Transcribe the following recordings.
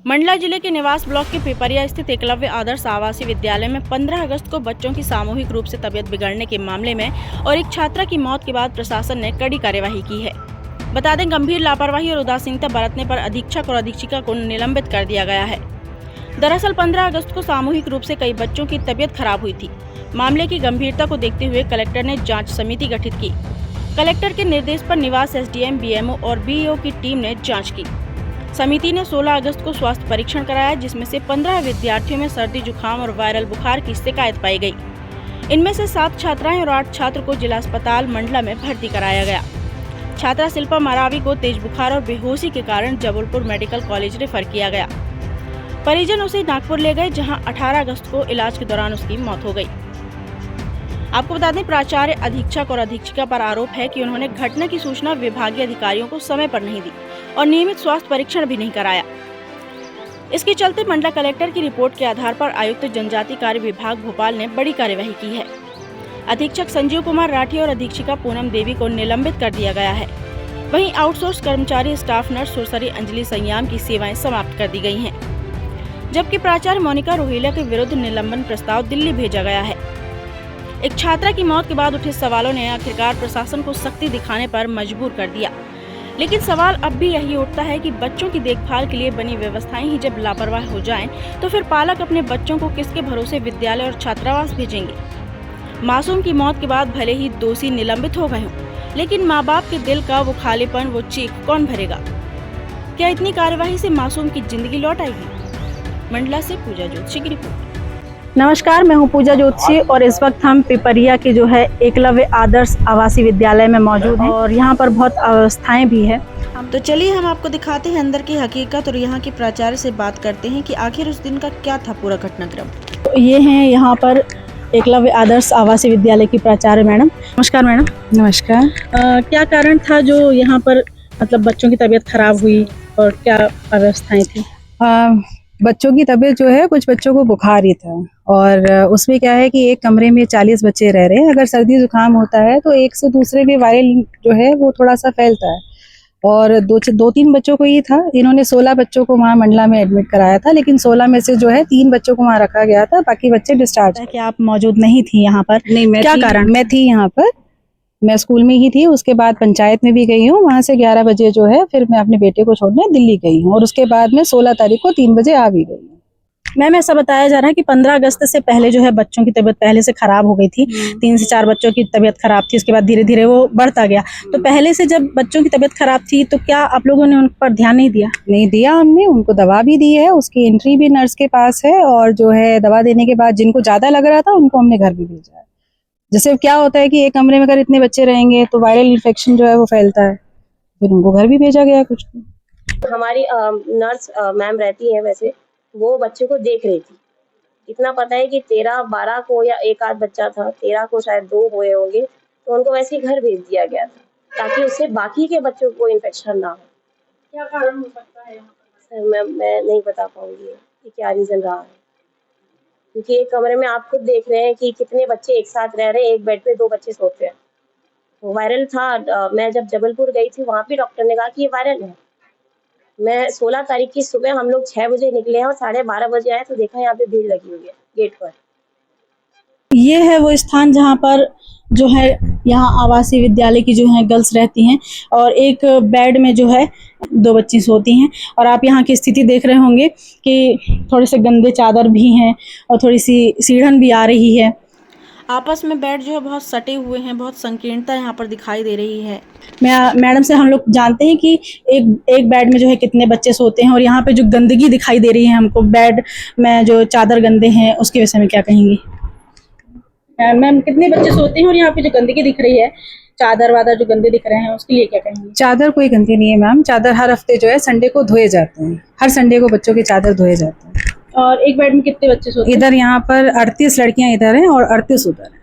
मंडला जिले के निवास ब्लॉक के पिपरिया स्थित एकलव्य आदर्श आवासीय विद्यालय में 15 अगस्त को बच्चों की सामूहिक रूप से तबीयत बिगड़ने के मामले में और एक छात्रा की मौत के बाद प्रशासन ने कड़ी कार्यवाही की है। बता दें, गंभीर लापरवाही और उदासीनता बरतने पर अधीक्षक और अधीक्षिका को निलंबित कर दिया गया है। दरअसल 15 अगस्त को सामूहिक रूप से कई बच्चों की तबीयत खराब हुई थी। मामले की गंभीरता को देखते हुए कलेक्टर ने जाँच समिति गठित की। कलेक्टर के निर्देश पर निवास SDM, BMO और BEO की टीम ने जाँच की। समिति ने 16 अगस्त को स्वास्थ्य परीक्षण कराया, जिसमें से 15 विद्यार्थियों में सर्दी, जुकाम और वायरल बुखार की शिकायत पाई गई। इनमें से 7 छात्राएं और 8 छात्र को जिला अस्पताल मंडला में भर्ती कराया गया। छात्रा शिल्पा मरावी को तेज बुखार और बेहोशी के कारण जबलपुर मेडिकल कॉलेज रेफर किया गया। परिजन उसे नागपुर ले गए, जहां 18 अगस्त को इलाज के दौरान उसकी मौत हो गई। आपको बता दें, प्राचार्य, अधीक्षक और अधीक्षिका पर आरोप है कि उन्होंने घटना की सूचना विभागीय अधिकारियों को समय पर नहीं दी और नियमित स्वास्थ्य परीक्षण भी नहीं कराया। इसके चलते मंडला कलेक्टर की रिपोर्ट के आधार पर आयुक्त जनजाति कार्य विभाग भोपाल ने बड़ी कार्यवाही की है। अधीक्षक संजीव कुमार राठी और अधीक्षिका पूनम देवी को निलंबित कर दिया गया है। वहीं आउटसोर्स कर्मचारी स्टाफ नर्स सुरसरी अंजलि संयाम की सेवाएं समाप्त कर दी गई हैं, जबकि प्राचार्य मोनिका रोहिला के विरुद्ध निलंबन प्रस्ताव दिल्ली भेजा गया है। एक छात्रा की मौत के बाद उठे सवालों ने आखिरकार प्रशासन को सख्ती दिखाने पर मजबूर कर दिया, लेकिन सवाल अब भी यही उठता है कि बच्चों की देखभाल के लिए बनी व्यवस्थाएं ही जब लापरवाह हो जाएं, तो फिर पालक अपने बच्चों को किसके भरोसे विद्यालय और छात्रावास भेजेंगे। मासूम की मौत के बाद भले ही दोषी निलंबित हो गए हों, लेकिन माँ बाप के दिल का वो खालीपन, वो चीख कौन भरेगा? क्या इतनी कार्यवाही से मासूम की जिंदगी लौट आएगी? मंडला से पूजा जोशी की रिपोर्ट। नमस्कार, मैं हूं पूजा जोशी और इस वक्त हम पिपरिया के जो है एकलव्य आदर्श आवासीय विद्यालय में मौजूद हैं और यहाँ पर बहुत अवस्थाएं भी है। तो चलिए हम आपको दिखाते हैं अंदर की हकीकत और यहाँ के प्राचार्य से बात करते हैं कि आखिर उस दिन का क्या था पूरा घटनाक्रम। तो ये हैं यहाँ पर एकलव्य आदर्श आवासीय विद्यालय की प्राचार्य मैडम। नमस्कार मैडम। नमस्कार। क्या कारण था जो यहाँ पर मतलब बच्चों की तबीयत खराब हुई और क्या अवस्थाएं थी? बच्चों की तबीयत जो है, कुछ बच्चों को बुखार ही था और उसमें क्या है कि एक कमरे में 40 बच्चे रह रहे हैं। अगर सर्दी जुकाम होता है तो एक से दूसरे में वायरल जो है वो थोड़ा सा फैलता है और दो तीन बच्चों को ही था। इन्होंने 16 बच्चों को वहाँ मंडला में एडमिट कराया था, लेकिन 16 में से जो है 3 बच्चों को वहाँ रखा गया था, बाकी बच्चे डिस्चार्ज। कि आप मौजूद नहीं थी यहाँ पर? नहीं, क्या कारण? मैं थी यहाँ पर, मैं स्कूल में ही थी। उसके बाद पंचायत में भी गई हूँ। वहाँ से 11 बजे जो है फिर मैं अपने बेटे को छोड़ने दिल्ली गई हूँ और उसके बाद में 16 तारीख को 3 बजे आ भी गई हूँ। मैम, ऐसा बताया जा रहा है कि 15 अगस्त से पहले जो है बच्चों की तबीयत पहले से खराब हो गई थी। 3 से 4 बच्चों की तबीयत खराब थी, उसके बाद धीरे धीरे वो बढ़ता गया। तो पहले से जब बच्चों की तबीयत खराब थी तो क्या आप लोगों ने उन पर ध्यान नहीं दिया? नहीं दिया, हमने उनको दवा भी दी है, उसकी एंट्री भी नर्स के पास है और जो है दवा देने के बाद जिनको ज्यादा लग रहा था उनको हमने घर भी भेजा है। जैसे क्या होता है कि एक कमरे में अगर इतने बच्चे रहेंगे तो वायरल इन्फेक्शन जो है वो फैलता है, फिर उनको घर भी भेजा गया कुछ को। हमारी नर्स मैम रहती है, वैसे वो बच्चे को देख रही थी। इतना पता है कि 13-12 को या एक आध बच्चा था, 13 को शायद 2 हुए होंगे, तो उनको वैसे ही घर भेज दिया गया था ताकि उससे बाकी के बच्चों को इन्फेक्शन ना हो। क्या कारण हो सकता है? सर मैं नहीं बता पाऊंगी कि क्या रीजन रहा है, क्योंकि एक कमरे में आप खुद देख रहे हैं कि कितने बच्चे एक साथ रह रहे हैं, एक बेड पे 2 बच्चे सोते हैं। तो वायरल था। मैं जब जबलपुर गई थी वहाँ भी डॉक्टर ने कहा कि ये वायरल है। मैं 16 तारीख की सुबह हम लोग 6 बजे निकले हैं और 12:30 बजे आए तो देखा यहाँ पे भीड़ लगी हुई है गेट पर। ये है वो स्थान जहाँ पर जो है यहाँ आवासीय विद्यालय की जो है गर्ल्स रहती हैं और एक बेड में जो है 2 बच्ची सोती हैं। और आप यहाँ की स्थिति देख रहे होंगे कि थोड़े से गंदे चादर भी हैं और थोड़ी सी सीढ़न भी आ रही है। आपस में बेड जो है बहुत सटे हुए हैं, बहुत संकीर्णता यहाँ पर दिखाई दे रही है। मैडम से हम लोग जानते हैं कि एक बेड में जो है कितने बच्चे सोते हैं और यहाँ पे जो गंदगी दिखाई दे रही है हमको, बेड में जो चादर गंदे हैं, उसके विषय में क्या कहेंगी? मैम, कितने बच्चे सोते हैं और यहाँ पे जो गंदगी दिख रही है, चादर वादर जो गंदे दिख रहे हैं, उसके लिए क्या कहेंगी? चादर कोई गंदी नहीं है मैम, चादर हर हफ्ते जो है संडे को धोए जाते हैं, हर संडे को बच्चों की चादर धोए जाते हैं। और एक बेड में कितने बच्चे सोते हैं? इधर यहाँ पर 38 लड़कियां इधर हैं और 38 उधर है।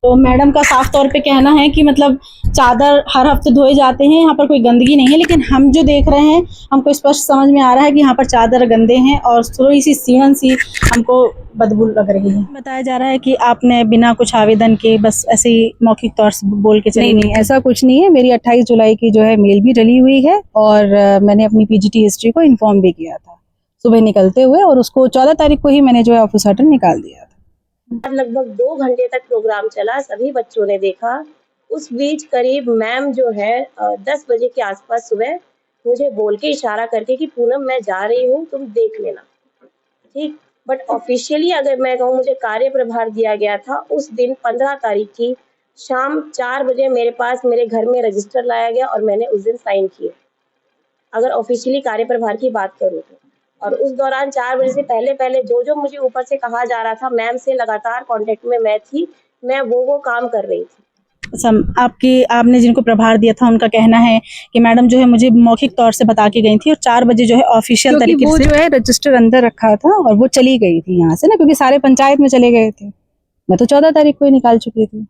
तो मैडम का साफ तौर पे कहना है कि मतलब चादर हर हफ्ते धोए जाते हैं, यहाँ पर कोई गंदगी नहीं है, लेकिन हम जो देख रहे हैं हमको स्पष्ट समझ में आ रहा है कि यहाँ पर चादर गंदे हैं और थोड़ी सी सीलन सी हमको बदबू लग रही है। बताया जा रहा है कि आपने बिना कुछ आवेदन के बस ऐसे ही मौखिक तौर से बोल के चली नहीं, ऐसा कुछ नहीं है। मेरी 28 जुलाई की जो है मेल भी डली हुई है और मैंने अपनी पीजीटी हिस्ट्री को इन्फॉर्म भी किया था सुबह निकलते हुए, और उसको 14 तारीख को ही मैंने जो है ऑफिस ऑर्डर निकाल दिया था। लगभग 2 घंटे तक प्रोग्राम चला, सभी बच्चों ने देखा। उस बीच करीब मैम जो है 10 बजे के आसपास सुबह मुझे बोल के इशारा करके कि पूनम मैं जा रही हूँ, तुम देख लेना, ठीक। बट ऑफिशियली अगर मैं कहूँ मुझे कार्य प्रभार दिया गया था उस दिन 15 तारीख की शाम 4 बजे मेरे पास मेरे घर में रजिस्टर लाया गया और मैंने उस दिन साइन किए, अगर ऑफिशियली कार्य प्रभार की बात करूँ तो। और उस दौरान 4 बजे से पहले जो मुझे ऊपर से कहा जा रहा था, मैम से लगातार कांटेक्ट में मैं थी, मैं वो काम कर रही थी। आपने जिनको प्रभार दिया था उनका कहना है कि मैडम जो है मुझे मौखिक तौर से बता के गई थी और 4 बजे जो है ऑफिशियल तरीके वो से जो है रजिस्टर अंदर रखा था और वो चली गई थी यहाँ से ना, क्योंकि सारे पंचायत में चले गए थे। मैं तो 14 तारीख को ही निकाल चुकी थी।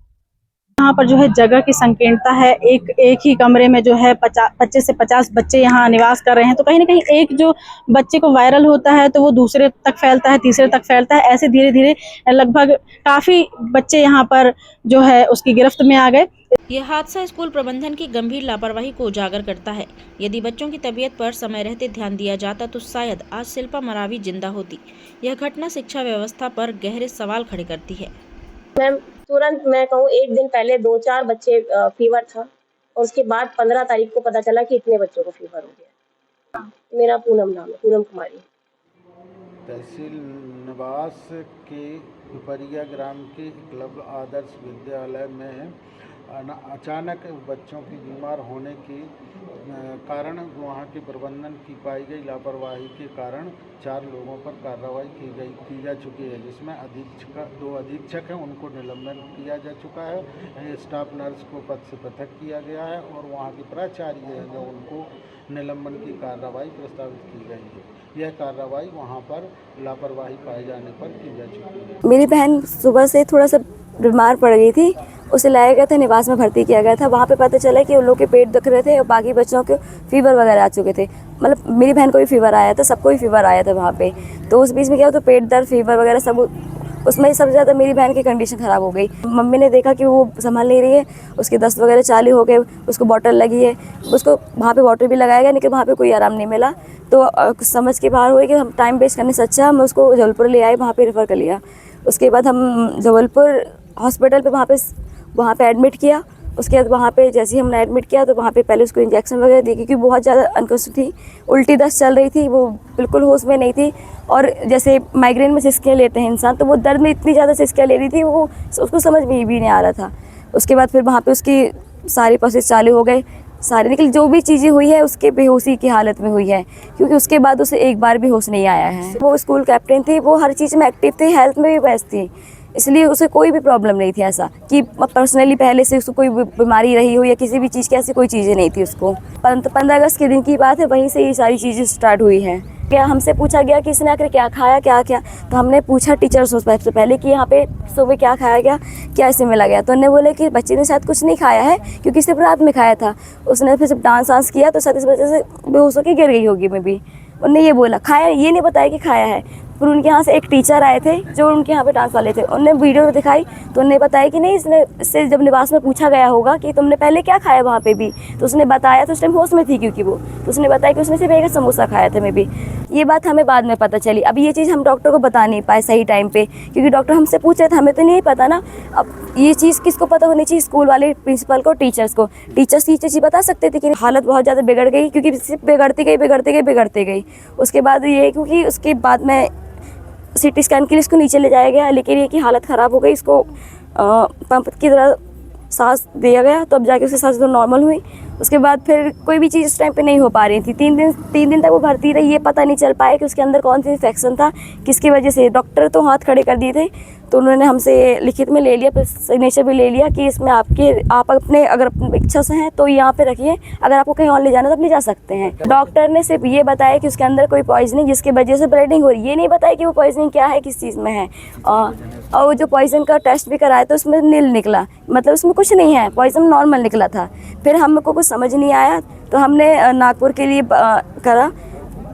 यहाँ पर जो है जगह की संकीर्णता है, एक ही कमरे में जो है 25 से 50 बच्चे यहाँ निवास कर रहे हैं, तो कहीं ना कहीं एक जो बच्चे को वायरल होता है तो वो दूसरे तक फैलता है, तीसरे तक फैलता है, ऐसे धीरे धीरे लगभग काफी बच्चे यहाँ पर जो है उसकी गिरफ्त में आ गए। यह हादसा स्कूल प्रबंधन की गंभीर लापरवाही को उजागर करता है। यदि बच्चों की तबीयत पर समय रहते ध्यान दिया जाता तो शायद आज शिल्पा मरावी जिंदा होती। यह घटना शिक्षा व्यवस्था पर गहरे सवाल खड़े करती है। मैम तुरंत मैं कहूँ एक दिन पहले 2-4 बच्चे फीवर था और उसके बाद 15 तारीख को पता चला कि इतने बच्चों को फीवर हो गया। मेरा पूनम नाम है, पूनम कुमारी। तहसील निवास के पिपरिया ग्राम के एकलव्य आदर्श विद्यालय में अचानक बच्चों की बीमार होने के कारण वहाँ के प्रबंधन की पाई गई लापरवाही के कारण 4 लोगों पर कार्रवाई की जा चुकी है, जिसमें 2 अधीक्षक हैं उनको निलंबन किया जा चुका है। स्टाफ नर्स को पद से पृथक किया गया है और वहाँ के प्राचार्य हैं जो उनको निलंबन की कार्रवाई प्रस्तावित की गई है। यह कार्रवाई वहाँ पर लापरवाही पाए जाने पर की जा चुकी है। मेरी बहन सुबह से थोड़ा सा बीमार पड़ गई थी, उसे लाया गया था, निवास में भर्ती किया गया था। वहाँ पे पता चला कि उन लोग के पेट दुख रहे थे और बाकी बच्चों के फीवर वगैरह आ चुके थे। मतलब मेरी बहन को भी फीवर आया था, सबको ही फीवर आया था वहाँ पे। तो उस बीच में क्या हो, तो पेट दर्द, फीवर वगैरह सब, उसमें सबसे ज़्यादा मेरी बहन की कंडीशन ख़राब हो गई। मम्मी ने देखा कि वो संभाल नहीं रही है, उसके दस्त वगैरह चालू हो गए, उसको बॉटल लगी है, उसको वहाँ पे बॉटल भी लगाया गया, लेकिन वहाँ पे कोई आराम नहीं मिला। तो समझ के बाहर हुई कि हम टाइम वेस्ट करने से अच्छा हम उसको जबलपुर ले आए, वहाँ पे रेफ़र कर लिया। उसके बाद हम जबलपुर हॉस्पिटल पे वहाँ पे एडमिट किया। उसके बाद वहाँ पे जैसे ही हमने एडमिट किया तो वहाँ पे पहले उसको इंजेक्शन वगैरह दी, क्योंकि बहुत ज़्यादा अनकॉन्शियस थी, उल्टी दस्त चल रही थी, वो बिल्कुल होश में नहीं थी। और जैसे माइग्रेन में सिसकियाँ लेते हैं इंसान, तो वो दर्द में इतनी ज़्यादा सिसकियाँ ले रही थी, वो उसको समझ में भी नहीं आ रहा था। उसके बाद फिर वहाँ पे उसकी सारी प्रोसेस चालू हो गए, सारी निकल जो भी चीज़ें हुई है उसके बेहोशी की हालत में हुई है, क्योंकि उसके बाद उसे एक बार भी होश नहीं आया है। वो स्कूल कैप्टन थी, वो हर चीज़ में एक्टिव थी, हेल्थ में भी बेस्ट थी, इसलिए उसे कोई भी प्रॉब्लम नहीं थी ऐसा कि पर्सनली पहले से उसको कोई बीमारी रही हो या किसी भी चीज़ की ऐसी कोई चीज़ें नहीं थी उसको। 15 अगस्त के दिन की बात है, वहीं से ये सारी चीज़ें स्टार्ट हुई हैं। क्या हमसे पूछा गया कि इसने आकर क्या खाया, क्या तो हमने पूछा टीचर से सबसे पहले कि यहाँ पे सुबह क्या खाया गया, क्या इसे मिला गया। तो उन्होंने बोले कि बच्चे ने शायद कुछ नहीं खाया है, क्योंकि सिर्फ रात में खाया था। उसने फिर जब डांस वांस किया तो शायद इस वजह से बेहोश होकर गिर गई होगी मैं भी। उन्होंने ये बोला, खाया, ये नहीं बताया कि खाया है। फिर उनके यहाँ से एक टीचर आए थे जो उनके यहाँ पे डांस वाले थे, उन्होंने वीडियो दिखाई तो उन्होंने बताया कि नहीं, इससे जब निवास में पूछा गया होगा कि तुमने पहले क्या खाया वहाँ पे भी, तो उसने बताया, तो उस टाइम होश में थी क्योंकि वो, तो उसने बताया कि उसने सिर्फ एक समोसा खाया था मैं भी। ये बात हमें बाद में पता चली। अब ये चीज़ हम डॉक्टर को बता नहीं पाए सही टाइम पे, क्योंकि डॉक्टर हमसे पूछे थे, हमें तो नहीं पता ना। अब ये चीज़ किसको पता होनी चाहिए, स्कूल वाले प्रिंसिपल को, टीचर्स को। टीचर्स ये चीज़ बता सकते थे कि हालत बहुत ज़्यादा बिगड़ गई, क्योंकि सिर्फ बिगड़ती गई। उसके बाद ये, क्योंकि उसके बाद में CT स्कैन के लिए इसको नीचे ले जाया गया, लेकिन ये कि हालत ख़राब हो गई, इसको पंप की तरह सांस दिया गया, तो अब जाके उसकी सांस तो नॉर्मल हुई। उसके बाद फिर कोई भी चीज़ इस टाइम पे नहीं हो पा रही थी। 3 दिन तक वो भर्ती रही, ये पता नहीं चल पाया कि उसके अंदर कौन सा इन्फेक्शन था, किसकी वजह से। डॉक्टर तो हाथ खड़े कर दिए थे, तो उन्होंने हमसे लिखित में ले लिया, फिर सिग्नेचर भी ले लिया कि इसमें आप अपने अगर इच्छा से हैं तो यहाँ पे रखिए, अगर आपको कहीं और ले जाना तो आप ले जा सकते हैं। डॉक्टर ने सिर्फ ये बताया कि उसके अंदर कोई पॉइजनिंग जिसकी वजह से ब्लीडिंग हो रही है, ये नहीं बताया कि वो पॉइजनिंग क्या है, किस चीज़ में है। और वो जो पॉइजन का टेस्ट भी कराया तो उसमें नील निकला, मतलब उसमें कुछ नहीं है, पॉइजन नॉर्मल निकला था। फिर हमको कुछ समझ नहीं आया तो हमने नागपुर के लिए करा।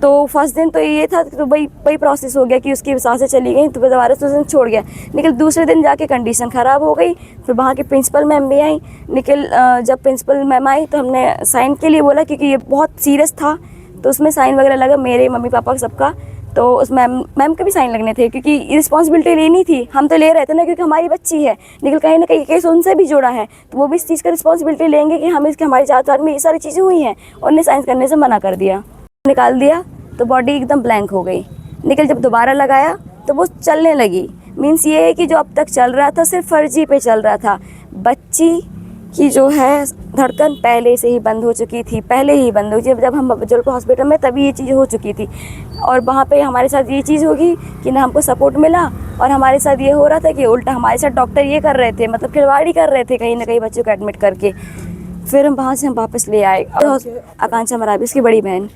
तो फर्स्ट दिन तो ये था तो वही प्रोसेस हो गया कि उसकी सांसें चली गई, तो दोबारा से उस दिन छोड़ गया। निकल दूसरे दिन जाके कंडीशन ख़राब हो गई। फिर वहाँ के प्रिंसिपल मैम भी आई। निकल जब प्रिंसिपल मैम आई तो हमने साइन के लिए बोला, क्योंकि ये बहुत सीरियस था तो उसमें साइन वगैरह लगा, मेरे मम्मी पापा सबका। तो उस मैम के भी साइन लगने थे, क्योंकि रिस्पॉन्सिबिलिटी लेनी थी। हम तो ले रहे थे ना, क्योंकि हमारी बच्ची है। निकल कहीं ना कहीं केस उनसे भी जुड़ा है, तो वो भी इस चीज़ का रिस्पॉन्सिबिलिटी लेंगे कि हमें इसके हमारे 4 साल में ये सारी चीज़ें हुई हैं। उन्हें साइंस करने से मना कर दिया, निकाल दिया, तो बॉडी एकदम ब्लैंक हो गई। निकल जब दोबारा लगाया तो वो चलने लगी। मीन्स ये है कि जो अब तक चल रहा था सिर्फ फर्जी पे चल रहा था। बच्ची की जो है धड़कन पहले से ही बंद हो चुकी थी, पहले ही बंद हो चुकी। जब हम जबलपुर हॉस्पिटल में तभी ये चीज़ हो चुकी थी, और वहाँ पे हमारे साथ ये चीज़ होगी कि ना हमको सपोर्ट मिला, और हमारे साथ ये हो रहा था कि उल्टा हमारे साथ डॉक्टर ये कर रहे थे, मतलब खिलवाड़ी कर रहे थे कहीं ना कहीं बच्चों को एडमिट करके। फिर हम वहाँ से वापस ले आए। आकांक्षा मराबी, इसकी बड़ी बहन।